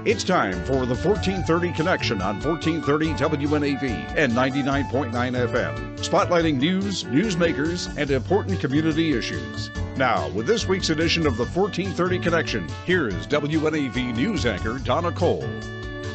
It's time for the 1430 Connection on 1430 WNAV and 99.9 FM, spotlighting news, newsmakers, and important community issues. Now, with this week's edition of the 1430 Connection, here is WNAV news anchor Donna Cole.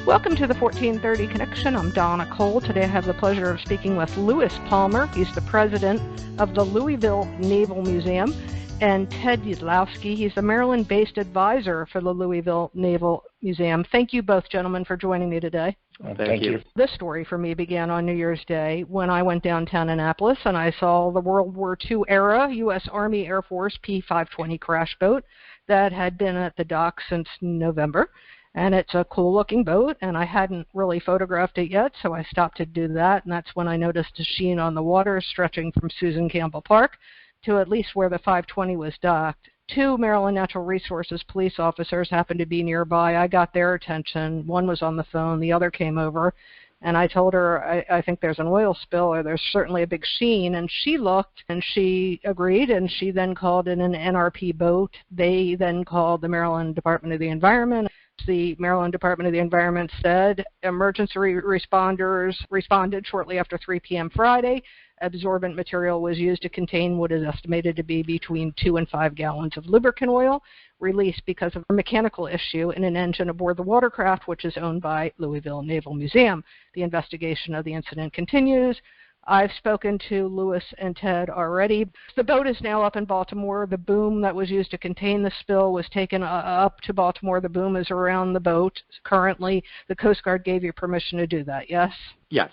Welcome to the 1430 Connection. I'm Donna Cole. Today I have the pleasure of speaking with Louis Palmer. He's the president of the Louisville Naval Museum, and Ted Yadlowsky. He's the Maryland-based advisor for the Louisville Naval Museum. Thank you both, gentlemen, for joining me today. Thank you. This story for me began on New Year's Day when I went downtown Annapolis and I saw the World War II-era U.S. Army Air Force P-520 crash boat that had been at the dock since November. And it's a cool-looking boat, and I hadn't really photographed it yet, so I stopped to do that, and that's when I noticed a sheen on the water stretching from Susan Campbell Park to at least where the 520 was docked. Two Maryland Natural Resources police officers happened to be nearby. I got their attention. One was on the phone. The other came over, and I told her, I think there's an oil spill, or there's certainly a big sheen. And she looked, and she agreed, and she then called in an NRP boat. They then called the Maryland Department of the Environment. The Maryland Department of the Environment said emergency responders responded shortly after 3 p.m. Friday. Absorbent material was used to contain what is estimated to be between 2 and 5 gallons of lubricant oil, released because of a mechanical issue in an engine aboard the watercraft, which is owned by Louisville Naval Museum. The investigation of the incident continues. I've spoken to Louis and Ted already. The boat is now up in Baltimore. The boom that was used to contain the spill was taken up to Baltimore. The boom is around the boat currently. The Coast Guard gave you permission to do that, yes? Yes.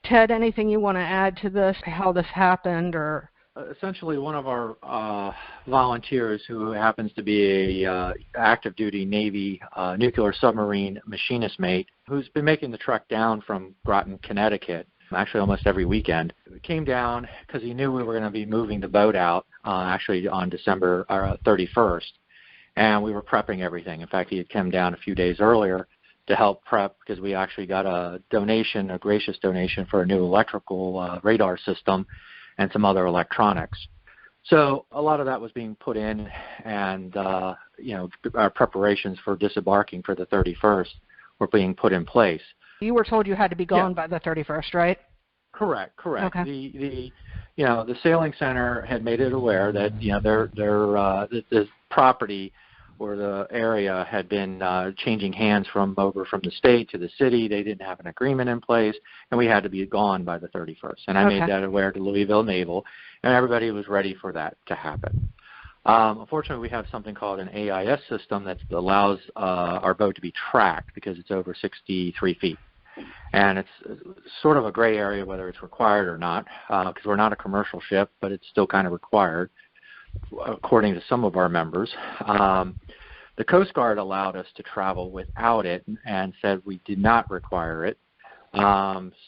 Ted, anything you want to add to this, how this happened? Or essentially, one of our volunteers, who happens to be a active duty Navy nuclear submarine machinist mate, who's been making the trek down from Groton, Connecticut, actually almost every weekend, came down because he knew we were going to be moving the boat out actually on December 31st, and we were prepping everything. In fact, he had come down a few days earlier to help prep because we actually got a donation, a gracious donation for a new electrical radar system and some other electronics. So a lot of that was being put in, and our preparations for disembarking for the 31st were being put in place. You were told you had to be gone by the 31st, right? Correct. Okay. The sailing center had made it aware that the property or the area had been changing hands from the state to the city. They didn't have an agreement in place, and we had to be gone by the 31st. And I made that aware to Louisville Naval, and everybody was ready for that to happen. Unfortunately, we have something called an AIS system that allows our boat to be tracked because it's over 63 feet. And it's sort of a gray area whether it's required or not, because we're not a commercial ship, but it's still kind of required, according to some of our members. The Coast Guard allowed us to travel without it and said we did not require it.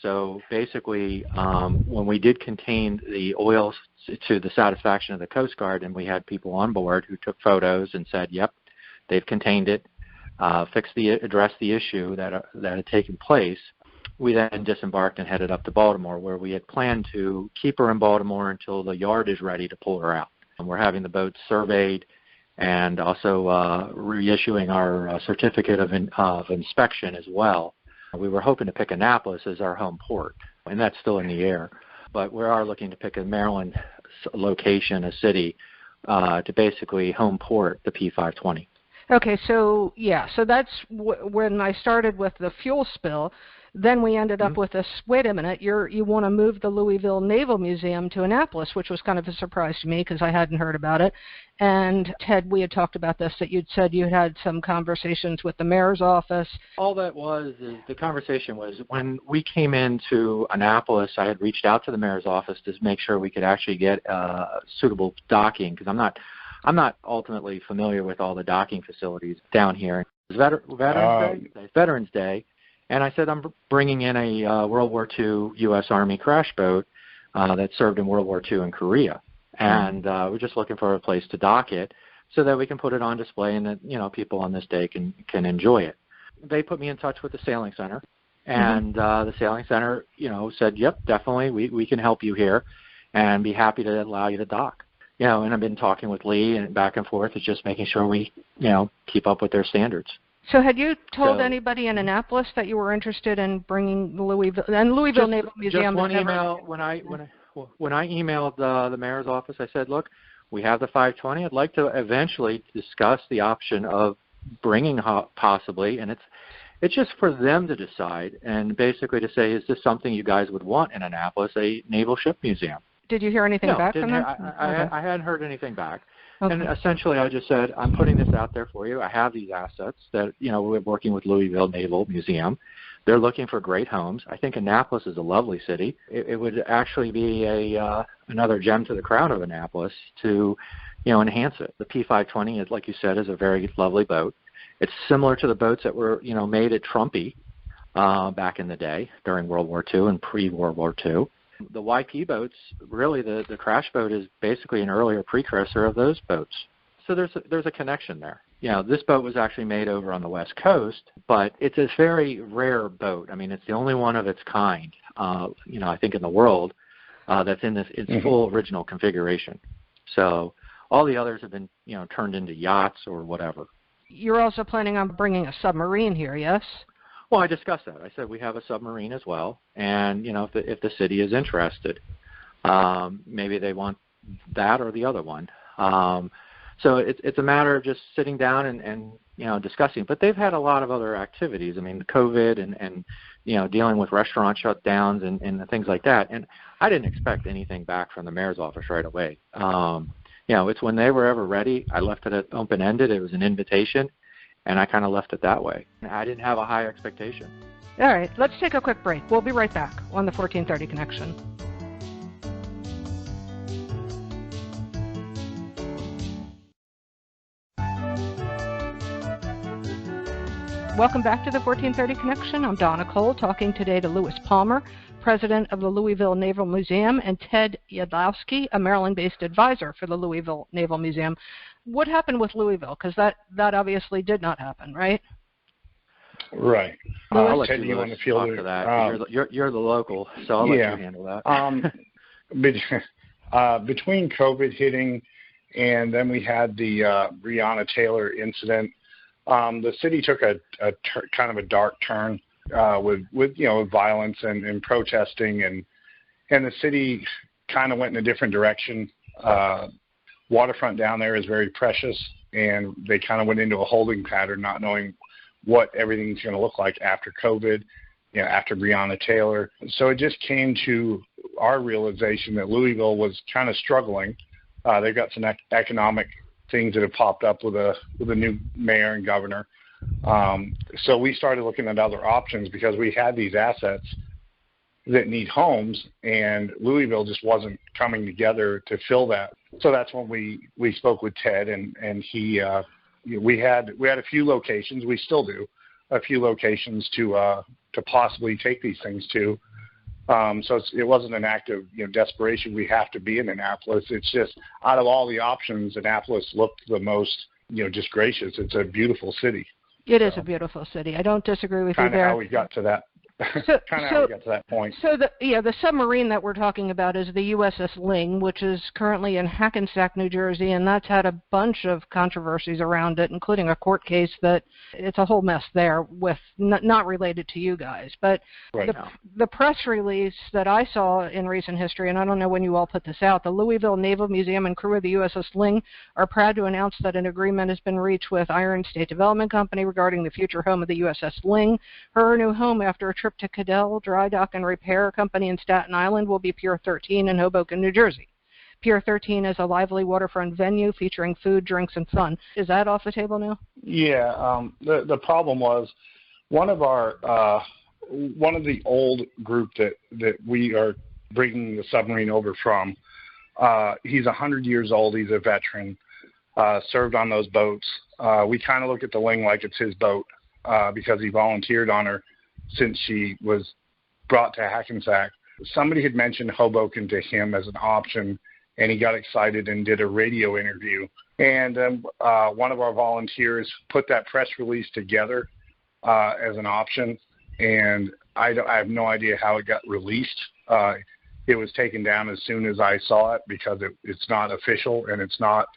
So basically, when we did contain the oil to the satisfaction of the Coast Guard, and we had people on board who took photos and said, yep, they've contained it, addressed the issue that had taken place, we then disembarked and headed up to Baltimore, where we had planned to keep her in Baltimore until the yard is ready to pull her out. And we're having the boat surveyed and also reissuing our certificate of inspection as well. We were hoping to pick Annapolis as our home port, and that's still in the air. But we are looking to pick a Maryland location, a city, to basically home port the P-520. Okay, so that's when I started with the fuel spill. Then we ended up with this, wait a minute, you want to move the Louisville Naval Museum to Annapolis, which was kind of a surprise to me because I hadn't heard about it. And Ted, we had talked about this, that you'd said you had some conversations with the mayor's office. All that was is the conversation was when we came into Annapolis, I had reached out to the mayor's office to make sure we could actually get suitable docking, because I'm not ultimately familiar with all the docking facilities down here. It was Veterans Day. And I said, I'm bringing in a World War II U.S. Army crash boat that served in World War II in Korea. And we're just looking for a place to dock it so that we can put it on display and that, people on this day can enjoy it. They put me in touch with the sailing center. And the sailing center, said, yep, definitely, we can help you here and be happy to allow you to dock. And I've been talking with Lee and back and forth. It's just making sure we, keep up with their standards. So had you told anybody in Annapolis that you were interested in bringing Louisville Naval Museum? Just one email. When I emailed the mayor's office, I said, look, we have the 520. I'd like to eventually discuss the option of bringing possibly, and it's just for them to decide and basically to say, is this something you guys would want in Annapolis, a naval ship museum? Did you hear anything back from them? I hadn't heard anything back. Okay. And essentially I just said, I'm putting this out there for you. I have these assets that, we're working with Louisville Naval Museum. They're looking for great homes. I think Annapolis is a lovely city. It would actually be another gem to the crown of Annapolis to, enhance it. The P520, is, like you said, is a very lovely boat. It's similar to the boats that were, made at Trumpy back in the day during World War II and pre-World War II. The YP boats, really the crash boat is basically an earlier precursor of those boats. So there's a connection there. This boat was actually made over on the West Coast, but it's a very rare boat. I mean, it's the only one of its kind, I think in the world that's in its full original configuration. So all the others have been, turned into yachts or whatever. You're also planning on bringing a submarine here, yes? Well, I discussed that. I said we have a submarine as well, and if the city is interested, maybe they want that or the other one. So it's a matter of just sitting down and discussing. But they've had a lot of other activities. I mean, COVID and dealing with restaurant shutdowns and things like that. And I didn't expect anything back from the mayor's office right away. It's when they were ever ready. I left it open-ended. It was an invitation. And I kind of left it that way. I didn't have a high expectation. All right, let's take a quick break. We'll be right back on the 1430 Connection. Welcome back to the 1430 Connection. I'm Donna Cole, talking today to Louis Palmer, president of the Louisville Naval Museum, and Ted Yadlowsky, a Maryland-based advisor for the Louisville Naval Museum. What happened with Louisville? Because that obviously did not happen, right? Right. I'll let Ted, you want to field talk to that. You're the local, so I'll let you handle that. Between COVID hitting and then we had the Breonna Taylor incident, the city took a kind of a dark turn with violence and protesting, and the city kind of went in a different direction. Waterfront down there is very precious, and they kind of went into a holding pattern, not knowing what everything's going to look like after COVID, after Breonna Taylor. So it just came to our realization that Louisville was kind of struggling. They've got some economic things that have popped up with a new mayor and governor. So we started looking at other options because we had these assets that need homes, and Louisville just wasn't coming together to fill that. So that's when we spoke with Ted, and he we had a few locations. We still do a few locations to possibly take these things to. So it wasn't an act of desperation. We have to be in Annapolis. It's just out of all the options, Annapolis looked the most just gracious. It's a beautiful city. It is a beautiful city. I don't disagree with you there. Kind of how we got to that. How we got to that point. So the submarine that we're talking about is the USS Ling, which is currently in Hackensack, New Jersey, and that's had a bunch of controversies around it, including a court case that it's a whole mess there with not related to you guys. But the press release that I saw in recent history, and I don't know when you all put this out, the Louisville Naval Museum and crew of the USS Ling are proud to announce that an agreement has been reached with Iron State Development Company regarding the future home of the USS Ling. Her new home after a trip to Cadell Dry Dock and Repair Company in Staten Island will be Pier 13 in Hoboken, New Jersey. Pier 13 is a lively waterfront venue featuring food, drinks, and fun. Is that off the table now? Yeah. The problem was one of the old group that we are bringing the submarine over from. He's 100 years old. He's a veteran. Served on those boats. We kind of look at the Ling like it's his boat because he volunteered on her since she was brought to Hackensack. Somebody had mentioned Hoboken to him as an option, and he got excited and did a radio interview. And one of our volunteers put that press release together as an option, and I have no idea how it got released. It was taken down as soon as I saw it because it's not official and it's not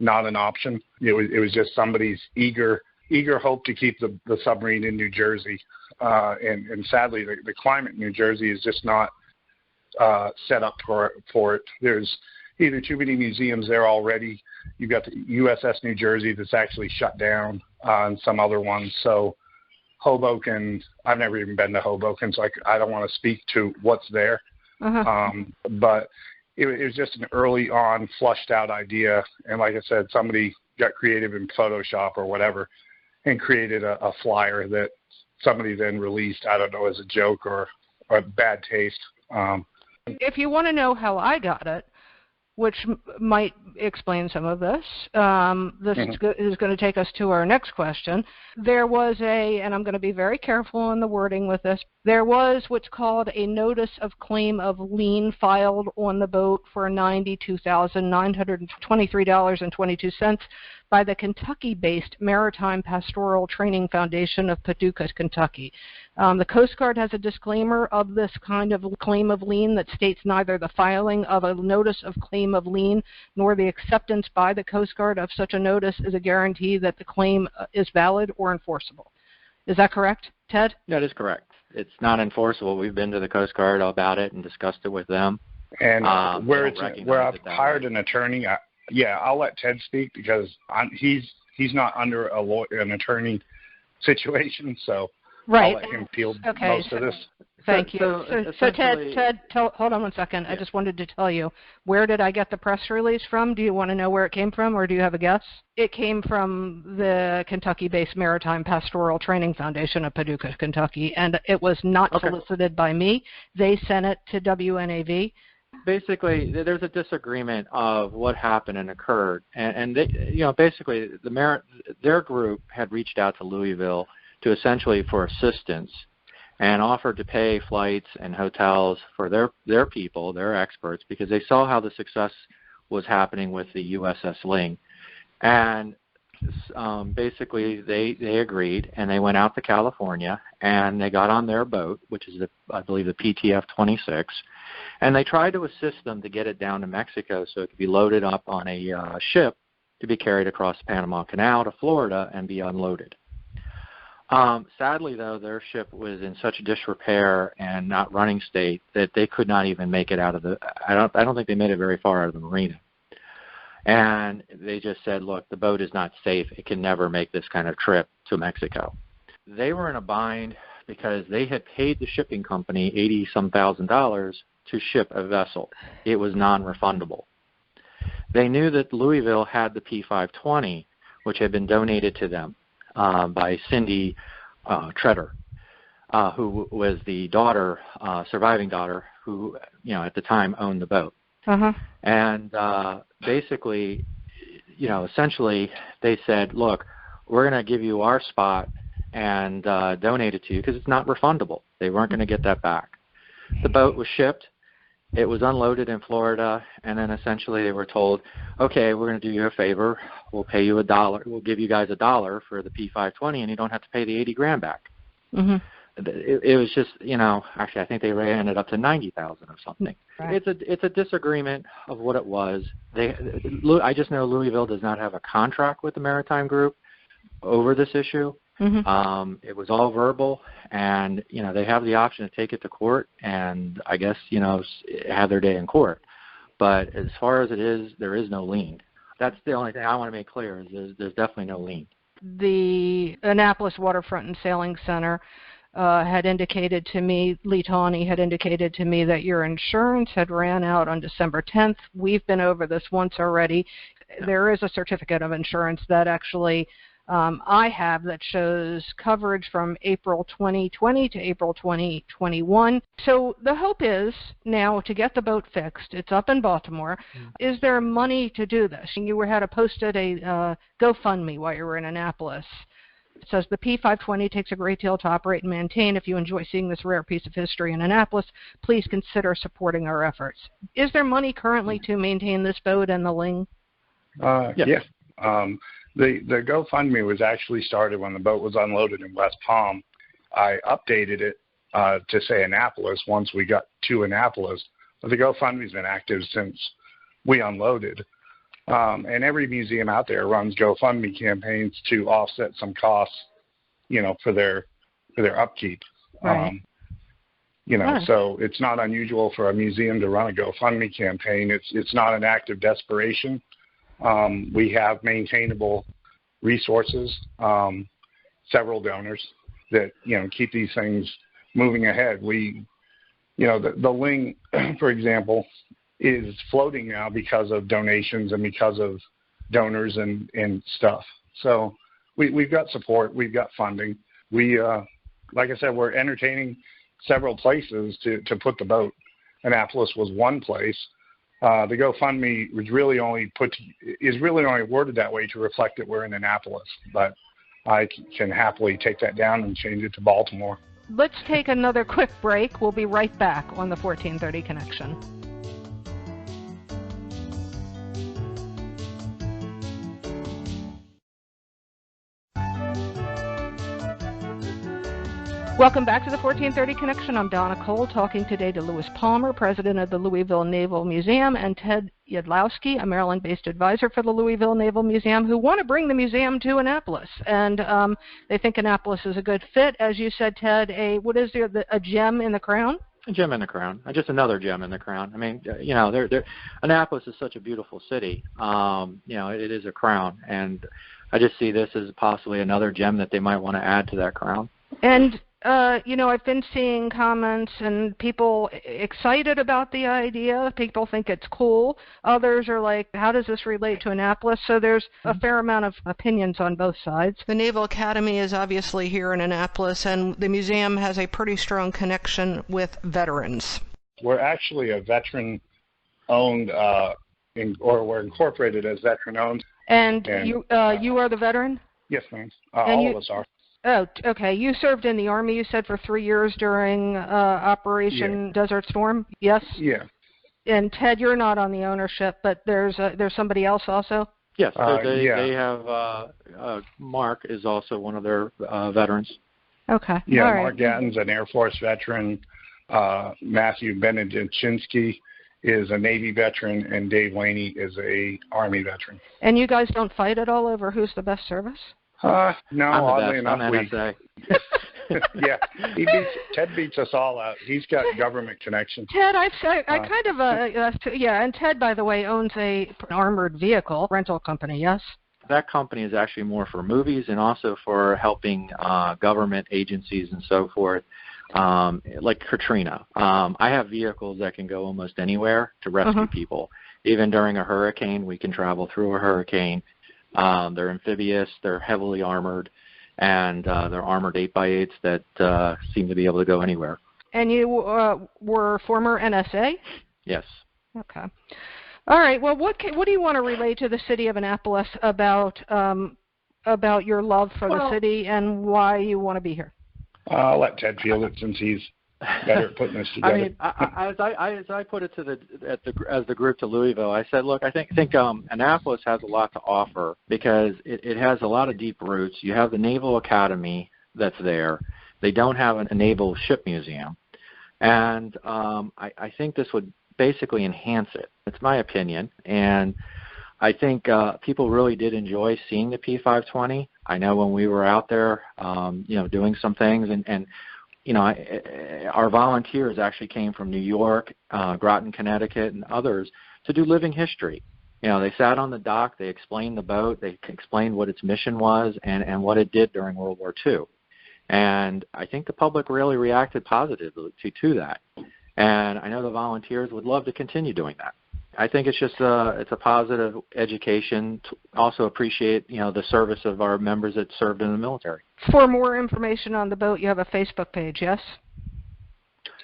an option. It was just somebody's eager eager hope to keep the submarine in New Jersey. And sadly, the climate in New Jersey is just not set up for it. There's either too many museums there already. You've got the USS New Jersey that's actually shut down, and some other ones. So Hoboken, I've never even been to Hoboken, so I don't want to speak to what's there. But it was just an early on flushed out idea. And like I said, somebody got creative in Photoshop or whatever and created a flyer that somebody then released, I don't know, as a joke or bad taste. If you want to know how I got it, which might explain some of this. This is going to take us to our next question. There was and I'm going to be very careful in the wording with this, there was what's called a notice of claim of lien filed on the boat for $92,923.22 by the Kentucky-based Maritime Pastoral Training Foundation of Paducah, Kentucky. The Coast Guard has a disclaimer of this kind of claim of lien that states neither the filing of a notice of claim of lien nor the acceptance by the Coast Guard of such a notice is a guarantee that the claim is valid or enforceable. Is that correct, Ted? That is correct. It's not enforceable. We've been to the Coast Guard about it and discussed it with them. And where I've hired an attorney, I'll let Ted speak because he's not under an attorney situation, so right. I'll let him field most of this. Thank you. So Ted, hold on one second. Yeah. I just wanted to tell you, where did I get the press release from? Do you want to know where it came from, or do you have a guess? It came from the Kentucky-based Maritime Pastoral Training Foundation of Paducah, Kentucky, and it was not solicited by me. They sent it to WNAV. Basically, there's a disagreement of what happened and occurred, and they, basically their group had reached out to Louisville to essentially for assistance and offered to pay flights and hotels for their people, their experts, because they saw how the success was happening with the USS Ling. And basically they agreed, and they went out to California, and they got on their boat, which is, I believe, the PTF-26, and they tried to assist them to get it down to Mexico so it could be loaded up on a ship to be carried across the Panama Canal to Florida and be unloaded. Sadly, though, their ship was in such disrepair and not running state that they could not even make it out of I don't think they made it very far out of the marina. And they just said, look, the boat is not safe. It can never make this kind of trip to Mexico. They were in a bind because they had paid the shipping company $80-some thousand to ship a vessel. It was non-refundable. They knew that Louisville had the P-520, which had been donated to them by Cindy Treader, who was the surviving daughter, who, at the time owned the boat. And basically, essentially they said, look, we're going to give you our spot and donate it to you because it's not refundable. They weren't going to get that back. The boat was shipped. It was unloaded in Florida, and then essentially they were told, okay, we're going to do you a favor. We'll pay you $1. We'll give you guys $1 for the P-520, and you don't have to pay the $80,000 back. It was just, actually I think they ran it up to $90,000 or something. Right. It's a disagreement of what it was. I just know Louisville does not have a contract with the Maritime Group over this issue. It was all verbal, and they have the option to take it to court and I guess have their day in court. But as far as it is, there is no lien. That's the only thing I want to make clear is there's definitely no lien. The Annapolis Waterfront and Sailing Center had indicated to me, Lee Tawney had indicated to me that your insurance had ran out on December 10th. We've been over this once already. There is a certificate of insurance that actually I have that shows coverage from April 2020 to April 2021. So the hope is now to get the boat fixed. It's up in Baltimore. Is there money to do this? You had posted a GoFundMe while you were in Annapolis. It says the P-520 takes a great deal to operate and maintain. If you enjoy seeing this rare piece of history in Annapolis, please consider supporting our efforts. Is there money currently to maintain this boat and the Ling? Yes. The GoFundMe was actually started when the boat was unloaded in West Palm. I updated it to say Annapolis once we got to Annapolis. But the GoFundMe's been active since we unloaded. And every museum out there runs GoFundMe campaigns to offset some costs, for their upkeep. Right. So it's not unusual for a museum to run a GoFundMe campaign. It's not an act of desperation. We have maintainable resources, several donors that, keep these things moving ahead. The Ling, for example, is floating now because of donations and because of donors and stuff. So we've got support, we've got funding. Like I said, we're entertaining several places to put the boat. Annapolis was one place. The GoFundMe is really only worded that way to reflect that we're in Annapolis, but I can happily take that down and change it to Baltimore. Let's take another quick break. We'll be right back on the 1430 Connection. Welcome back to the 1430 Connection. I'm Donna Cole, talking today to Lewis Palmer, president of the Louisville Naval Museum, and Ted Yadlowsky, a Maryland-based advisor for the Louisville Naval Museum, who want to bring the museum to Annapolis. And they think Annapolis is a good fit. As you said, Ted, a gem in the crown? A gem in the crown. Just another gem in the crown. I mean, Annapolis is such a beautiful city. It is a crown. And I just see this as possibly another gem that they might want to add to that crown. And I've been seeing comments and people excited about the idea. People think it's cool. Others are like, how does this relate to Annapolis? So there's a fair amount of opinions on both sides. The Naval Academy is obviously here in Annapolis, and the museum has a pretty strong connection with veterans. We're actually a veteran-owned, or we're incorporated as veteran-owned. And you are the veteran? Yes, ma'am. All of us are. Oh, okay. You served in the Army, you said, for 3 years during Operation Desert Storm, yes? Yeah. And Ted, you're not on the ownership, but there's somebody else also? Yes, they have, Mark is also one of their veterans. Okay. Yeah, all right. Mark Gatton's an Air Force veteran. Matthew Benedictinsky is a Navy veteran, and Dave Laney is a Army veteran. And you guys don't fight at all over who's the best service? No, oddly enough, yeah, Ted beats us all out. He's got government connections. Ted, and Ted, by the way, owns an armored vehicle rental company, yes? That company is actually more for movies and also for helping government agencies and so forth, like Katrina. I have vehicles that can go almost anywhere to rescue people. Even during a hurricane, we can travel through a hurricane. They're amphibious, they're heavily armored, and they're armored 8x8s that seem to be able to go anywhere. And you were former NSA? Yes. Okay. All right. Well, what do you want to relay to the city of Annapolis about your love for the city and why you want to be here? I'll let Ted field it since he's better at putting this together. I mean, as I put it as the group to Louisville, I said, look, I think Annapolis has a lot to offer because it has a lot of deep roots. You have the Naval Academy that's there. They don't have a naval ship museum, and I think this would basically enhance it. It's my opinion, and I think people really did enjoy seeing the P520. I know when we were out there, doing some things, and our volunteers actually came from New York, Groton, Connecticut, and others to do living history. They sat on the dock, they explained the boat, they explained what its mission was and what it did during World War II. And I think the public really reacted positively to that. And I know the volunteers would love to continue doing that. I think it's just it's a positive education. To also appreciate the service of our members that served in the military. For more information on the boat, you have a Facebook page, yes?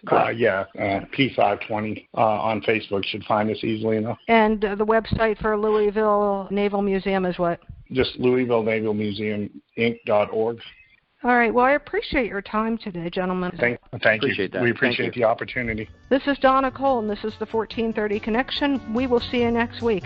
P520 on Facebook should find us easily enough. And the website for Louisville Naval Museum is what? Just Louisville Naval Museum Inc.org. All right. Well, I appreciate your time today, gentlemen. Thank you. That. We appreciate the opportunity. This is Donna Cole, and this is the 1430 Connection. We will see you next week.